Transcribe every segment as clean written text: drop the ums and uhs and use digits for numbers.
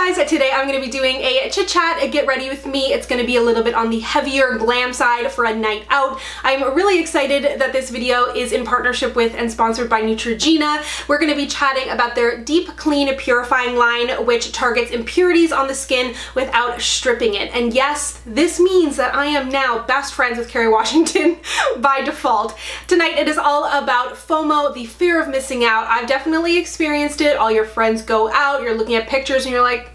guys, today I'm going to be doing a chit chat, get ready with me. It's going to be a little bit on the heavier glam side for a night out. I'm really excited that this video is in partnership with and sponsored by Neutrogena. We're going to be chatting about their Deep Clean Purifying line, which targets impurities on the skin without stripping it. And yes, this means that I am now best friends with Kerry Washington by default. Tonight it is all about FOMO, the fear of missing out. I've definitely experienced it. All your friends go out, you're looking at pictures and you're like,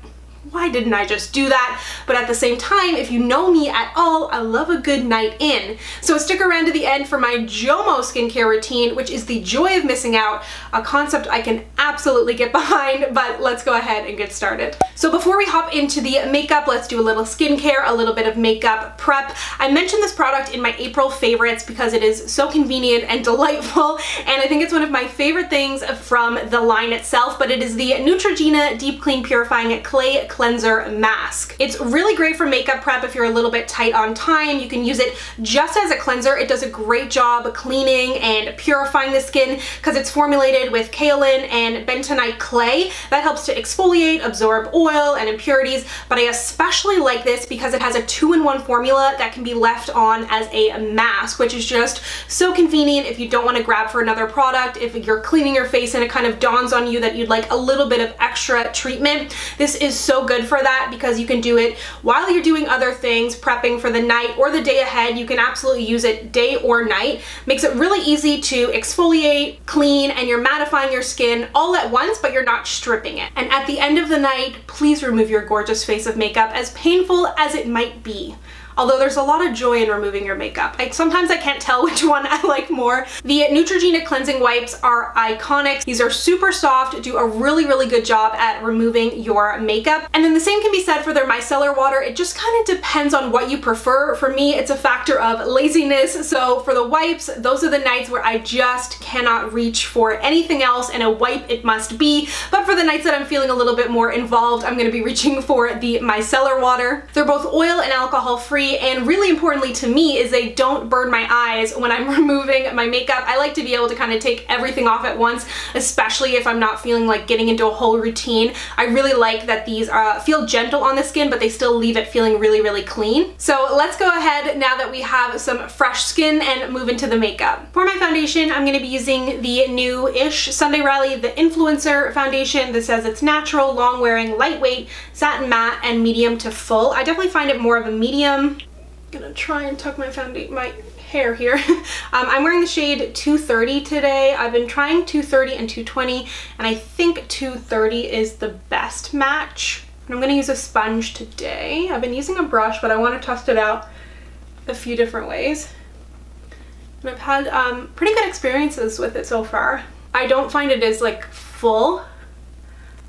why didn't I just do that? But at the same time, if you know me at all, I love a good night in. So stick around to the end for my JOMO skincare routine, which is the joy of missing out, a concept I can absolutely get behind, but let's go ahead and get started. So before we hop into the makeup, let's do a little skincare, a little bit of makeup prep. I mentioned this product in my April favorites because it is so convenient and delightful, and I think it's one of my favorite things from the line itself, but it is the Neutrogena Deep Clean Purifying Clay Cleanser Mask. It's really great for makeup prep if you're a little bit tight on time. You can use it just as a cleanser. It does a great job cleaning and purifying the skin because it's formulated with kaolin and bentonite clay. That helps to exfoliate, absorb oil and impurities, but I especially like this because it has a 2-in-1 formula that can be left on as a mask, which is just so convenient if you don't want to grab for another product, if you're cleaning your face and it kind of dawns on you that you'd like a little bit of extra treatment. This is so good for that because you can do it while you're doing other things, prepping for the night or the day ahead. You can absolutely use it day or night. Makes it really easy to exfoliate, clean, and you're mattifying your skin all at once, but you're not stripping it. And at the end of the night, please remove your gorgeous face of makeup, as painful as it might be. Although there's a lot of joy in removing your makeup. Sometimes I can't tell which one I like more. The Neutrogena cleansing wipes are iconic. These are super soft, do a really, really good job at removing your makeup. And then the same can be said for their micellar water. It just kind of depends on what you prefer. For me, it's a factor of laziness. So for the wipes, those are the nights where I just cannot reach for anything else, and a wipe it must be. But for the nights that I'm feeling a little bit more involved, I'm gonna be reaching for the micellar water. They're both oil and alcohol free, and really importantly to me is they don't burn my eyes when I'm removing my makeup. I like to be able to kind of take everything off at once, especially if I'm not feeling like getting into a whole routine. I really like that these feel gentle on the skin, but they still leave it feeling really, really clean. So let's go ahead now that we have some fresh skin and move into the makeup. For my foundation, I'm going to be using the new-ish Sunday Rally, the Influencer foundation. This says it's natural, long-wearing, lightweight, satin matte, and medium to full. I definitely find it more of a medium. I'm gonna try and tuck my hair here. I'm wearing the shade 230 today. I've been trying 230 and 220, and I think 230 is the best match. And I'm gonna use a sponge today. I've been using a brush, but I want to test it out a few different ways. And I've had pretty good experiences with it so far. I don't find it as like full.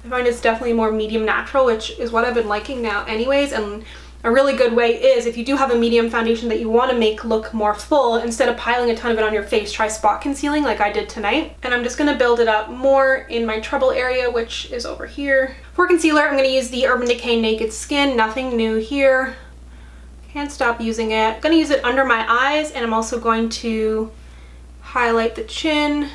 I find it's definitely more medium natural, which is what I've been liking now anyways. And a really good way is, if you do have a medium foundation that you want to make look more full, instead of piling a ton of it on your face, try spot concealing like I did tonight. And I'm just going to build it up more in my trouble area, which is over here. For concealer, I'm going to use the Urban Decay Naked Skin. Nothing new here. Can't stop using it. I'm going to use it under my eyes, and I'm also going to highlight the chin,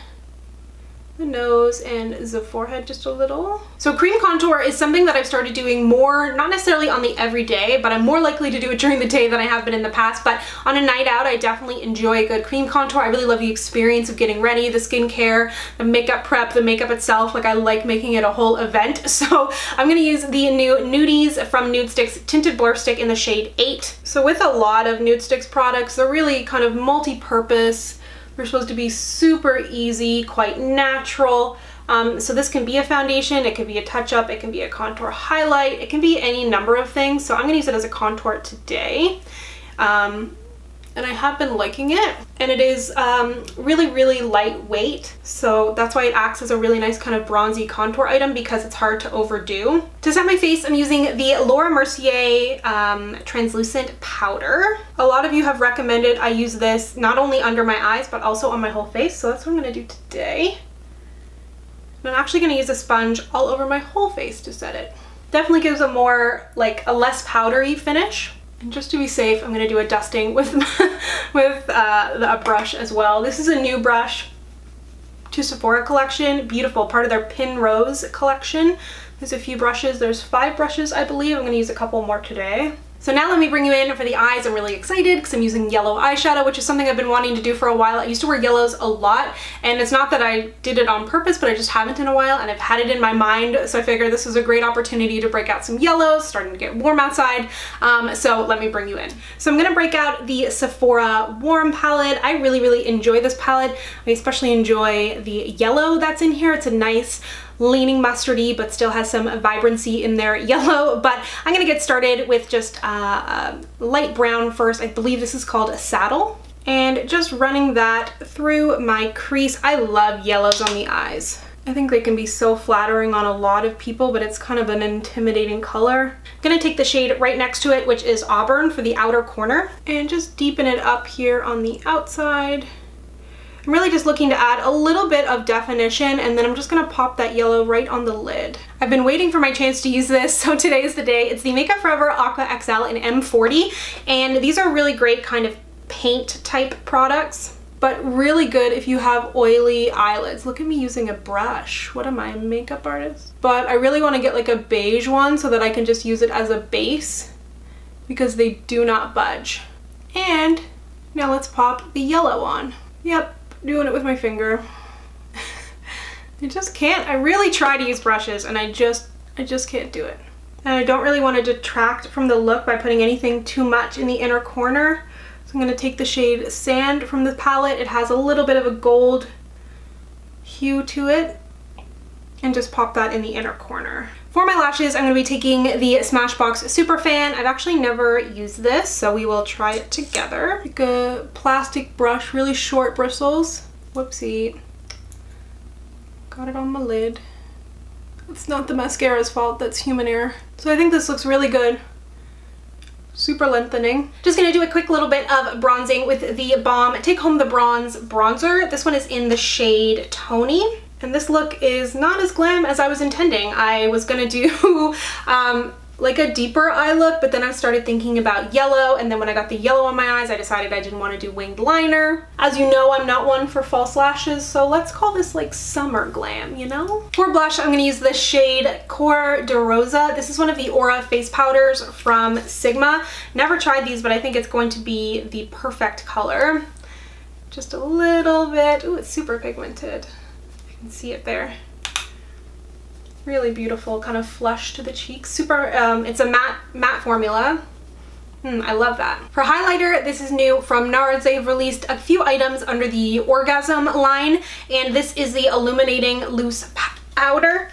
the nose, and the forehead just a little. So cream contour is something that I've started doing more, not necessarily on the everyday, but I'm more likely to do it during the day than I have been in the past. But on a night out, I definitely enjoy a good cream contour. I really love the experience of getting ready, the skincare, the makeup prep, the makeup itself. Like, I like making it a whole event. So I'm gonna use the new Nudies from Nudestix Tinted Blur Stick in the shade 8. So with a lot of Nudestix products, they're really kind of multi-purpose. They're supposed to be super easy, quite natural. So this can be a foundation, it can be a touch-up, it can be a contour highlight, it can be any number of things. So I'm gonna use it as a contour today. And I have been liking it. And it is really, really lightweight. So that's why it acts as a really nice kind of bronzy contour item, because it's hard to overdo. To set my face, I'm using the Laura Mercier translucent powder. A lot of you have recommended I use this not only under my eyes, but also on my whole face. So that's what I'm gonna do today. And I'm actually gonna use a sponge all over my whole face to set it. Definitely gives a more, like, a less powdery finish. And just to be safe, I'm gonna do a dusting with a brush as well. This is a new brush to Sephora collection. Beautiful, part of their Pin Rose collection. There's a few brushes. There's 5 brushes, I believe. I'm gonna use a couple more today. So now let me bring you in for the eyes. I'm really excited because I'm using yellow eyeshadow, which is something I've been wanting to do for a while. I used to wear yellows a lot, and it's not that I did it on purpose, but I just haven't in a while, and I've had it in my mind, so I figured this was a great opportunity to break out some yellows, starting to get warm outside, so let me bring you in. So I'm gonna break out the Sephora Warm palette. I really enjoy this palette. I especially enjoy the yellow that's in here. It's a nice leaning mustardy, but still has some vibrancy in their yellow. But I'm gonna get started with just light brown first. I believe this is called a Saddle. And just running that through my crease. I love yellows on the eyes. I think they can be so flattering on a lot of people, but it's kind of an intimidating color. I'm gonna take the shade right next to it, which is Auburn, for the outer corner, and just deepen it up here on the outside. I'm really just looking to add a little bit of definition, and then I'm just gonna pop that yellow right on the lid. I've been waiting for my chance to use this, so today is the day. It's the Makeup Forever Aqua XL in M40, and these are really great kind of paint type products, but really good if you have oily eyelids. Look at me using a brush. What am I, a makeup artist? But I really wanna get like a beige one so that I can just use it as a base because they do not budge. And now let's pop the yellow on. Yep. Doing it with my finger. I just can't. I really try to use brushes and I just can't do it. And I don't really want to detract from the look by putting anything too much in the inner corner. So I'm going to take the shade Sand from the palette. It has a little bit of a gold hue to it, and just pop that in the inner corner. For my lashes, I'm going to be taking the Smashbox Superfan. I've actually never used this, so we will try it together. Like a plastic brush, really short bristles. Whoopsie. Got it on my lid. It's not the mascara's fault, that's human error. So I think this looks really good. Super lengthening. Just gonna do a quick little bit of bronzing with the Balm Take Home the Bronze bronzer. This one is in the shade Tony. And this look is not as glam as I was intending. I was gonna do like a deeper eye look, but then I started thinking about yellow, and then when I got the yellow on my eyes, I decided I didn't want to do winged liner. As you know, I'm not one for false lashes, so let's call this like summer glam, you know? For blush, I'm gonna use the shade Cor de Rosa. This is one of the Aura face powders from Sigma. Never tried these, but I think it's going to be the perfect color. Just a little bit. Ooh, it's super pigmented. You can see it there. Really beautiful, kind of flush to the cheeks. Super, it's a matte formula. I love that. For highlighter, this is new from NARS. They've released a few items under the Orgasm line, and this is the Illuminating Loose Powder.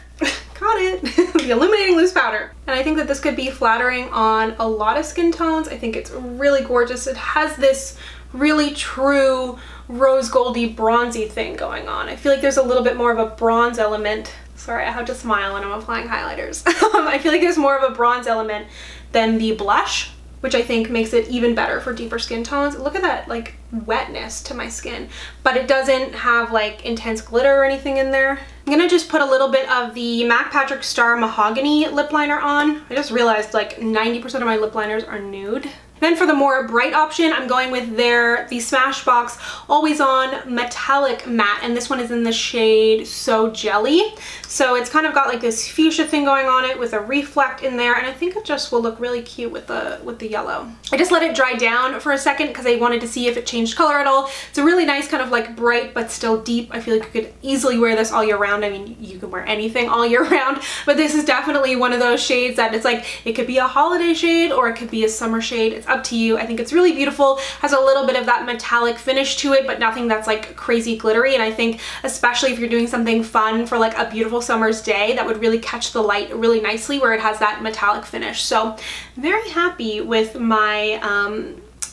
Got it. The Illuminating Loose Powder. And I think that this could be flattering on a lot of skin tones. I think it's really gorgeous. It has this really true rose goldy bronzy thing going on. I feel like there's a little bit more of a bronze element. Sorry, I have to smile when I'm applying highlighters. I feel like there's more of a bronze element than the blush, which I think makes it even better for deeper skin tones. Look at that like wetness to my skin, but it doesn't have like intense glitter or anything in there. I'm gonna just put a little bit of the MAC Patrick Star Mahogany lip liner on. I just realized like 90% of my lip liners are nude. Then for the more bright option, I'm going with the Smashbox Always On Metallic Matte, and this one is in the shade So Jelly. So it's kind of got like this fuchsia thing going on it with a reflect in there, and I think it just will look really cute with the yellow. I just let it dry down for a second because I wanted to see if it changed color at all. It's a really nice kind of like bright but still deep. I feel like you could easily wear this all year round. I mean, you can wear anything all year round, but this is definitely one of those shades that it's like, it could be a holiday shade or it could be a summer shade. It's up to you. I think it's really beautiful. Has a little bit of that metallic finish to it, but nothing that's like crazy glittery. And I think especially if you're doing something fun for like a beautiful summer's day, that would really catch the light really nicely where it has that metallic finish. So very happy with my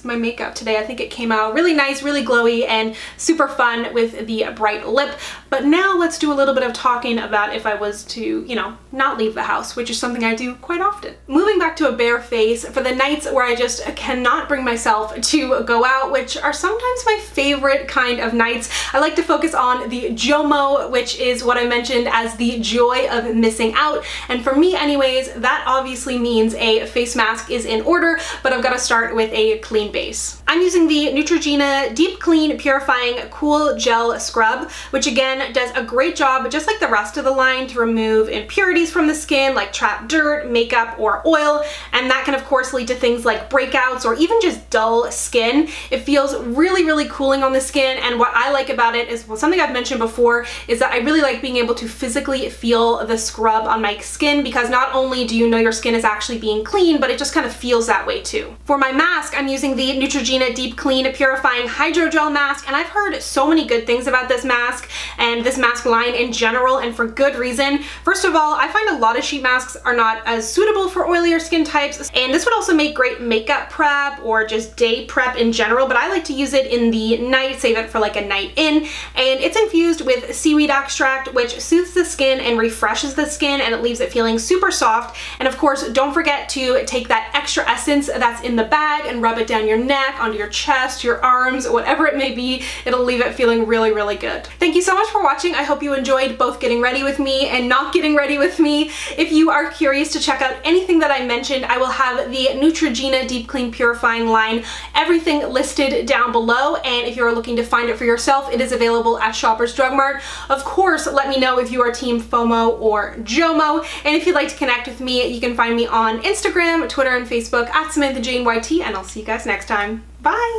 my makeup today. I think it came out really nice, really glowy, and super fun with the bright lip. But now let's do a little bit of talking about if I was to, you know, not leave the house, which is something I do quite often. Moving back to a bare face for the nights where I just cannot bring myself to go out, which are sometimes my favorite kind of nights. I like to focus on the JOMO, which is what I mentioned as the joy of missing out. And for me anyways, that obviously means a face mask is in order, but I've got to start with a clean main base. I'm using the Neutrogena Deep Clean Purifying Cool Gel Scrub, which again does a great job, just like the rest of the line, to remove impurities from the skin like trapped dirt, makeup, or oil, and that can of course lead to things like breakouts or even just dull skin. It feels really, really cooling on the skin, and what I like about it is, well, something I've mentioned before, is that I really like being able to physically feel the scrub on my skin, because not only do you know your skin is actually being clean, but it just kind of feels that way too. For my mask, I'm using the Neutrogena Deep Clean Purifying Hydrogel Mask, and I've heard so many good things about this mask and this mask line in general, and for good reason. First of all, I find a lot of sheet masks are not as suitable for oilier skin types, and this would also make great makeup prep or just day prep in general, but I like to use it in the night, save it for like a night in, and it's infused with seaweed extract, which soothes the skin and refreshes the skin, and it leaves it feeling super soft. And of course, don't forget to take that extra essence that's in the bag and rub it down your neck, onto your chest, your arms, whatever it may be. It'll leave it feeling really, really good. Thank you so much for watching. I hope you enjoyed both getting ready with me and not getting ready with me. If you are curious to check out anything that I mentioned, I will have the Neutrogena Deep Clean Purifying line, everything listed down below, and if you're looking to find it for yourself, it is available at Shoppers Drug Mart. Of course, let me know if you are team FOMO or JOMO, and if you'd like to connect with me, you can find me on Instagram, Twitter, and Facebook at SamanthaJaneYT, and I'll see you guys next time. Bye!